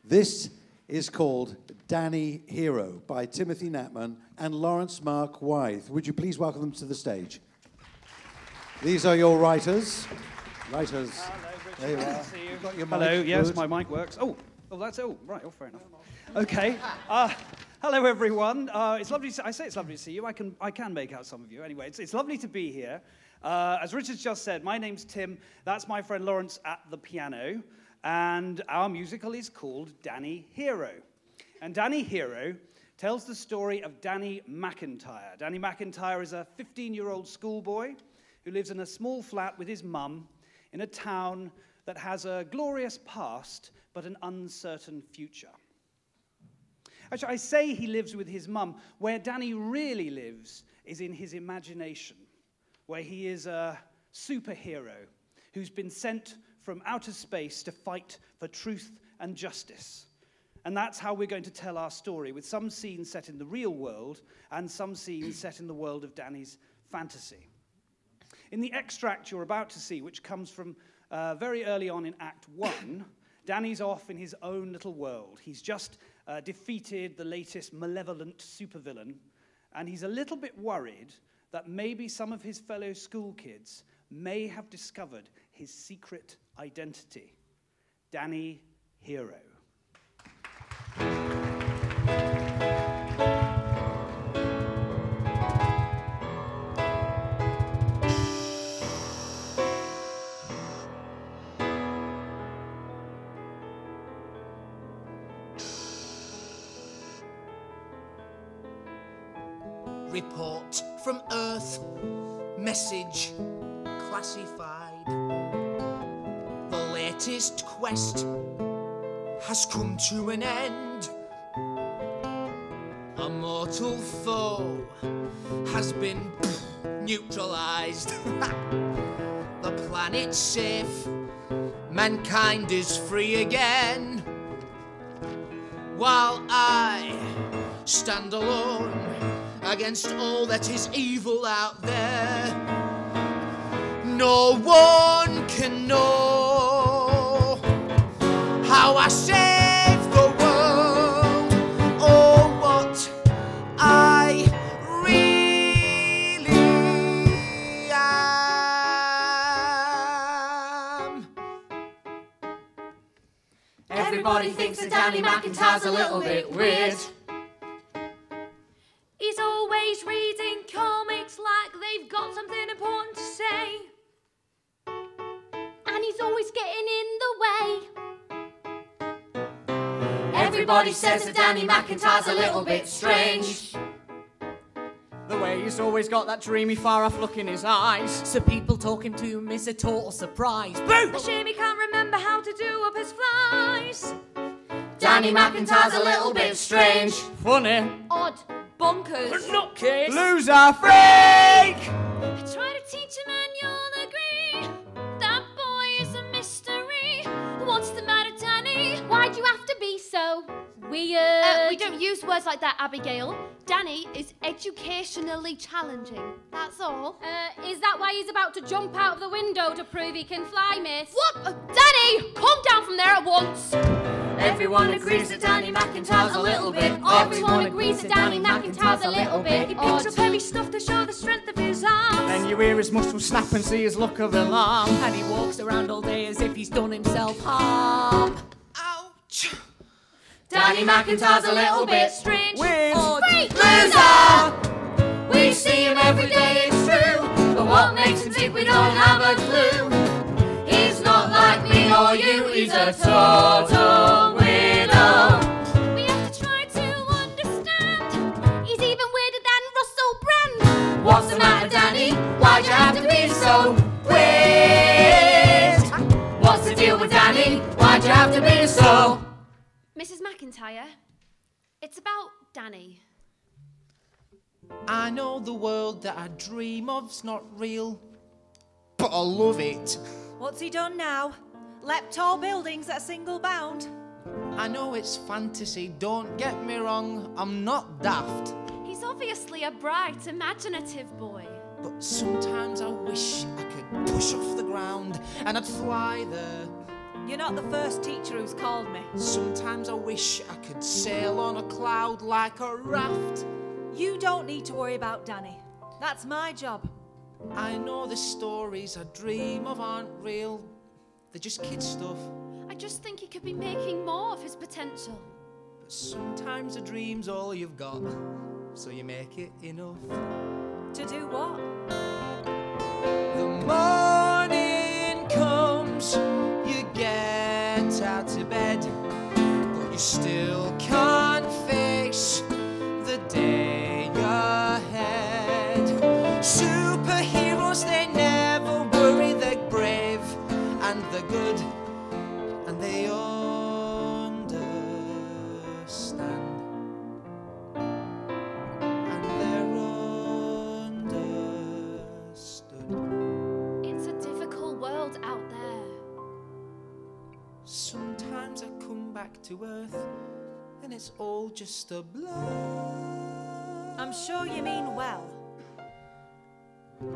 This is called Danny Hero by Timothy Knapman and Laurence Mark Wythe. Would you please welcome them to the stage? These are your writers. Writers. Hello, Richard. There you are. See you. You've got your Hello, mic. yes, Good. my mic works. Oh, that's, right, fair enough. Okay. Hello, everyone. It's lovely to, I say it's lovely to see you. I can make out some of you. Anyway, it's lovely to be here. As Richard's just said, my name's Tim. That's my friend Laurence at the piano. And our musical is called Danny Hero. And Danny Hero tells the story of Danny McIntyre. Danny McIntyre is a 15-year-old schoolboy who lives in a small flat with his mum in a town that has a glorious past but an uncertain future. Actually, I say he lives with his mum. Where Danny really lives is in his imagination, where he is a superhero who's been sent from outer space to fight for truth and justice. And that's how we're going to tell our story, with some scenes set in the real world and some scenes set in the world of Danny's fantasy. In the extract you're about to see, which comes from very early on in Act 1, Danny's off in his own little world. He's just defeated the latest malevolent supervillain, and he's a little bit worried that maybe some of his fellow school kids may have discovered his secret identity. Danny Hero. Report from Earth, message classified. The latest quest has come to an end. A mortal foe has been neutralized. The planet's safe, mankind is free again. While I stand alone against all that is evil out there, no one can know how I save the world, or what I really am. Everybody thinks that Danny McIntyre's a little bit weird. He's always reading comics like they've got something important to say. And he's always getting in the way. Everybody says that Danny McIntyre's a little bit strange. The way he's always got that dreamy, far-off look in his eyes. So people talking to him is a total surprise. Boo! A shame he can't remember how to do up his flies. Danny McIntyre's a little bit strange. Funny. Odd. Bonkers. Nutcase. Loser freak! I try to teach him and you'll agree. That boy is a mystery. What's the matter, Danny? Why'd you have to be so weird? We don't use words like that, Abigail. Danny is educationally challenging. That's all. Is that why he's about to jump out of the window to prove he can fly, miss? What? Danny, come down from there at once. Everyone agrees that Danny McIntyre's a little bit odd. Everyone agrees that Danny McIntyre's a little bit He odd. picks He picks up heavy stuff to show the strength of his arms. Then you hear his muscles snap and see his look of alarm. And he walks around all day as if he's done himself harm. Ouch! Danny McIntyre's a little bit strange. weird. Freak. Loser! We see him every day, it's true. But what makes him tick, we don't have a clue. He's not like me or you, he's a total weirdo. We have to try to understand. He's even weirder than Russell Brand. What's the matter, Danny? Why'd you have to be so weird? What's the deal with Danny? Why'd you have to be so? Mrs. McIntyre, it's about Danny. I know the world that I dream of's not real, but I love it. What's he done now? Leapt tall buildings at a single bound? I know it's fantasy, don't get me wrong, I'm not daft. He's obviously a bright, imaginative boy. But sometimes I wish I could push off the ground and I'd fly there You're not the first teacher who's called me. Sometimes I wish I could sail on a cloud like a raft. You don't need to worry about Danny. That's my job. I know the stories I dream of aren't real. They're just kid stuff. I just think he could be making more of his potential. But sometimes a dream's all you've got, so you make it enough. To do what? The morning comes, you get out of bed, but you still can't face the day ahead. Superheroes, they never worry, they're brave and they're good, and they understand. And they're understood. It's a difficult world out there. Sometimes I come back to Earth and it's all just a blur. I'm sure you mean well.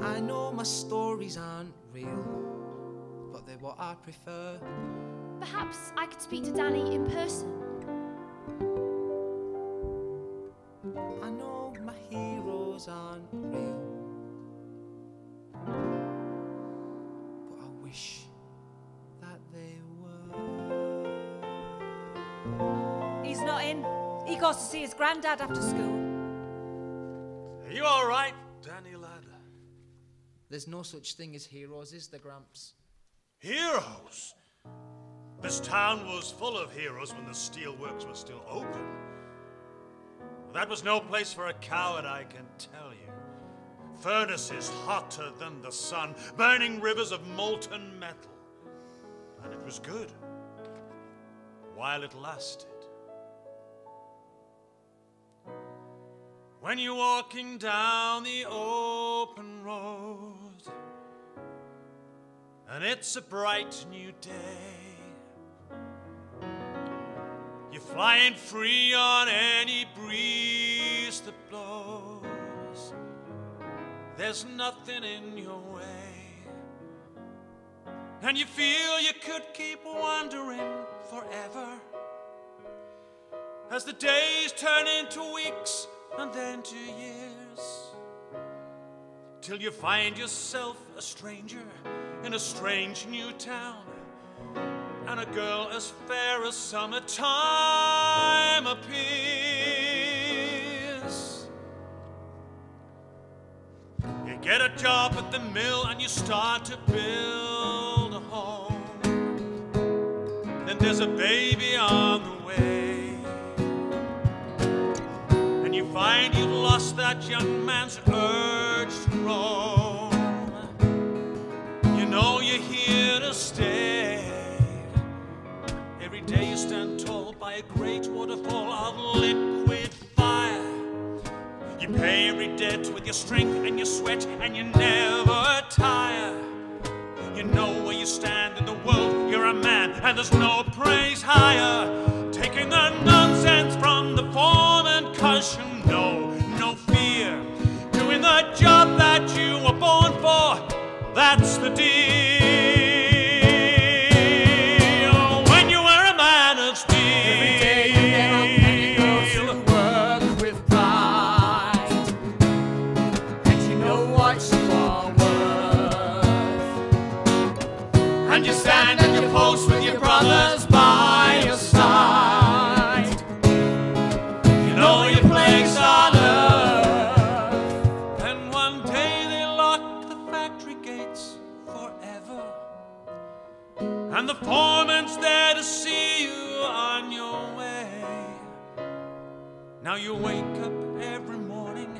I know my stories aren't real, but they're what I prefer. Perhaps I could speak to Danny in person. I know my heroes aren't real, but I wish that they were. He's not in. He goes to see his granddad after school. Are you all right, Danny lad? There's no such thing as heroes, is there, Gramps? Heroes? This town was full of heroes when the steelworks were still open. That was no place for a coward, I can tell you. Furnaces hotter than the sun, burning rivers of molten metal. And it was good, while it lasted. When you're walking down the open road, and it's a bright new day, you're flying free on any breeze that blows. There's nothing in your way, and you feel you could keep wandering forever, as the days turn into weeks and then to years, till you find yourself a stranger in a strange new town, and a girl as fair as summertime appears. You get a job at the mill and you start to build a home. Then there's a baby on the way, and you find you've lost that young man's urge to roam. You know you're here to stay. Every day you stand tall by a great waterfall of liquid fire. You pay every debt with your strength and your sweat, and you never tire. You know where you stand in the world, you're a man, and there's no praise higher. Taking the nonsense from the foreman, 'cause you know no fear. Doing the job that you were born for, that's the deal. When you were a man of steel. Every day you get up and you go to work with pride, and you know what you are worth, And you stand at your post with your brothers by your side. You know your place on earth. And one day they lock the factory gates forever, and the foreman's there to see you on your way. Now you wake up every morning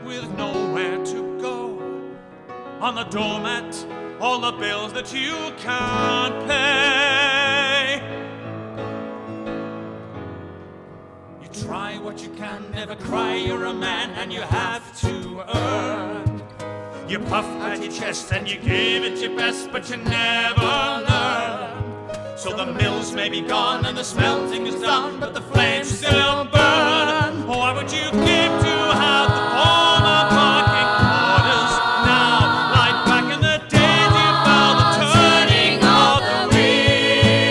with nowhere to go. On the doormat, all the bills that you can't pay. You try what you can, never cry, you're a man and you have to earn. You puff at your chest and you give it your best, but you never learn. So the mills may be gone and the smelting is done, but the flames still burn. Why would you give to have the former parking orders now? Like back in the days you felt the turning of the wheels.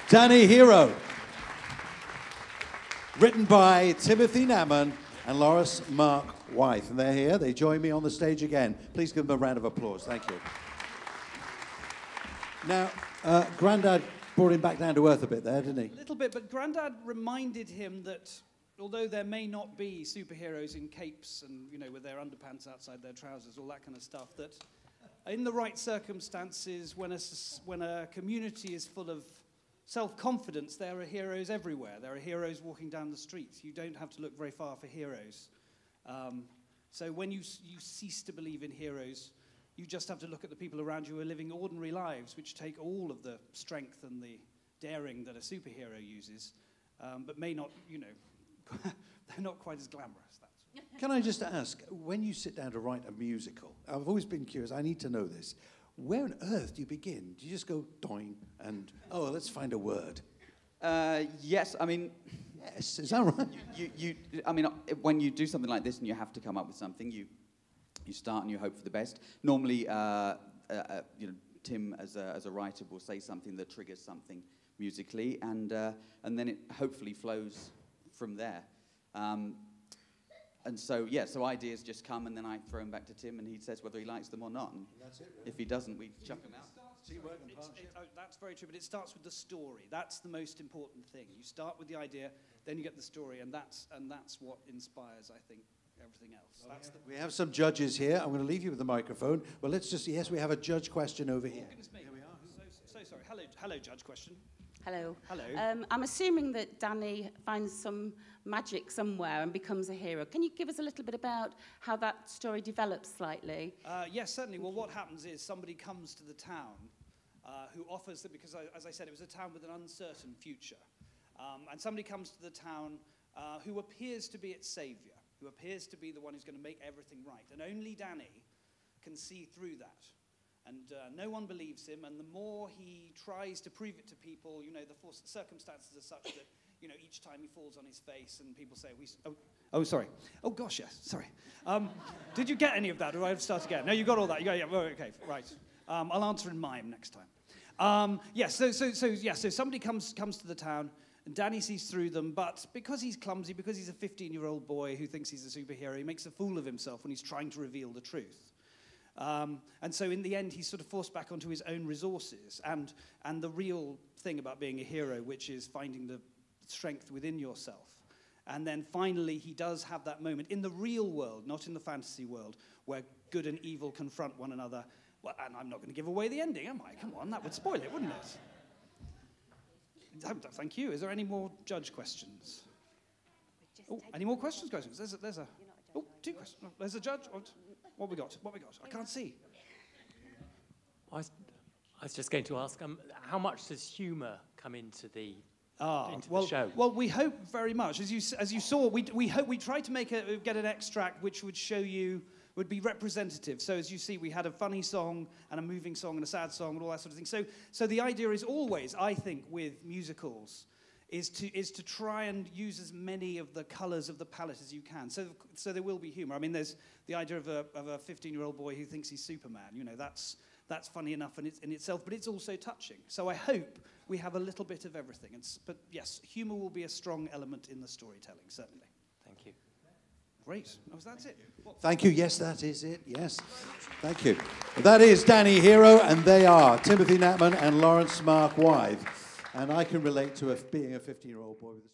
Danny Hero. Written by Timothy Knapman and Laurence Mark Wythe. And they're here. They join me on the stage again. Please give them a round of applause. Thank you. Now, Grandad brought him back down to earth a bit there, didn't he? A little bit, but Grandad reminded him that although there may not be superheroes in capes and, you know, with their underpants outside their trousers, all that kind of stuff, that in the right circumstances, when a community is full of self-confidence, there are heroes everywhere. There are heroes walking down the streets. You don't have to look very far for heroes. So when you cease to believe in heroes, you just have to look at the people around you who are living ordinary lives, which take all of the strength and the daring that a superhero uses, but may not, you know, they're not quite as glamorous. Can I just ask, when you sit down to write a musical, I've always been curious, I need to know this. Where on earth do you begin? Do you just go doing and, oh, let's find a word? Yes, I mean... Yes, is that right? I mean, when you do something like this and you have to come up with something, you start and you hope for the best. Normally, you know, Tim, as a writer, will say something that triggers something musically, and then it hopefully flows from there. And so, yeah, so ideas just come, and then I throw them back to Tim, and he says whether he likes them or not. And that's it, really. If he doesn't, we chuck him out. That's very true, but it starts with the story. That's the most important thing. You start with the idea, then you get the story, and that's what inspires, I think, everything else. We have some judges here. I'm going to leave you with the microphone. Well, let's just, yes, we have a judge question over here. Goodness me. Here we are. So sorry. Hello, judge question. Hello. Hello. I'm assuming that Danny finds some magic somewhere and becomes a hero. Can you give us a little bit about how that story develops slightly? Yes, certainly. Well, what happens is somebody comes to the town who offers them, because as I said, it was a town with an uncertain future. And somebody comes to the town who appears to be its savior, who appears to be the one who's going to make everything right. And only Danny can see through that. And no one believes him, and the more he tries to prove it to people, you know, the circumstances are such that, you know, each time he falls on his face and people say, oh, sorry. Oh, gosh, yes, sorry. Did you get any of that, or do I have to start again? No, you got all that. Yeah, okay, right. I'll answer in mime next time. So somebody comes to the town, and Danny sees through them, but because he's clumsy, because he's a 15-year-old boy who thinks he's a superhero, he makes a fool of himself when he's trying to reveal the truth. And so in the end, he's sort of forced back onto his own resources and the real thing about being a hero, which is finding the strength within yourself. And then finally, he does have that moment in the real world, not in the fantasy world, where good and evil confront one another. Well, and I'm not going to give away the ending, am I? Come on, that would spoil it, wouldn't it? Thank you. Is there any more judge questions? Oh, any more questions? There's a two questions. Oh, there's a judge. What we got? I can't see. I was just going to ask, how much does humour come into the show? Well, we hope very much. As you saw, we tried to get an extract which would show you, would be representative. So as you see, we had a funny song and a moving song and a sad song and all that sort of thing. So the idea is always, I think, with musicals, is to try and use as many of the colours of the palette as you can. So there will be humour. I mean, there's the idea of a 15-year-old boy who thinks he's Superman. You know, that's funny enough in itself, but it's also touching. So I hope we have a little bit of everything. But yes, humour will be a strong element in the storytelling, certainly. Thank you. Great. Oh, that's it. Thank you. Yes, that is it. Yes. Thank you. That is Danny Hero, and they are Timothy Knapman and Laurence Mark Wythe. And I can relate to being a 15-year-old boy with a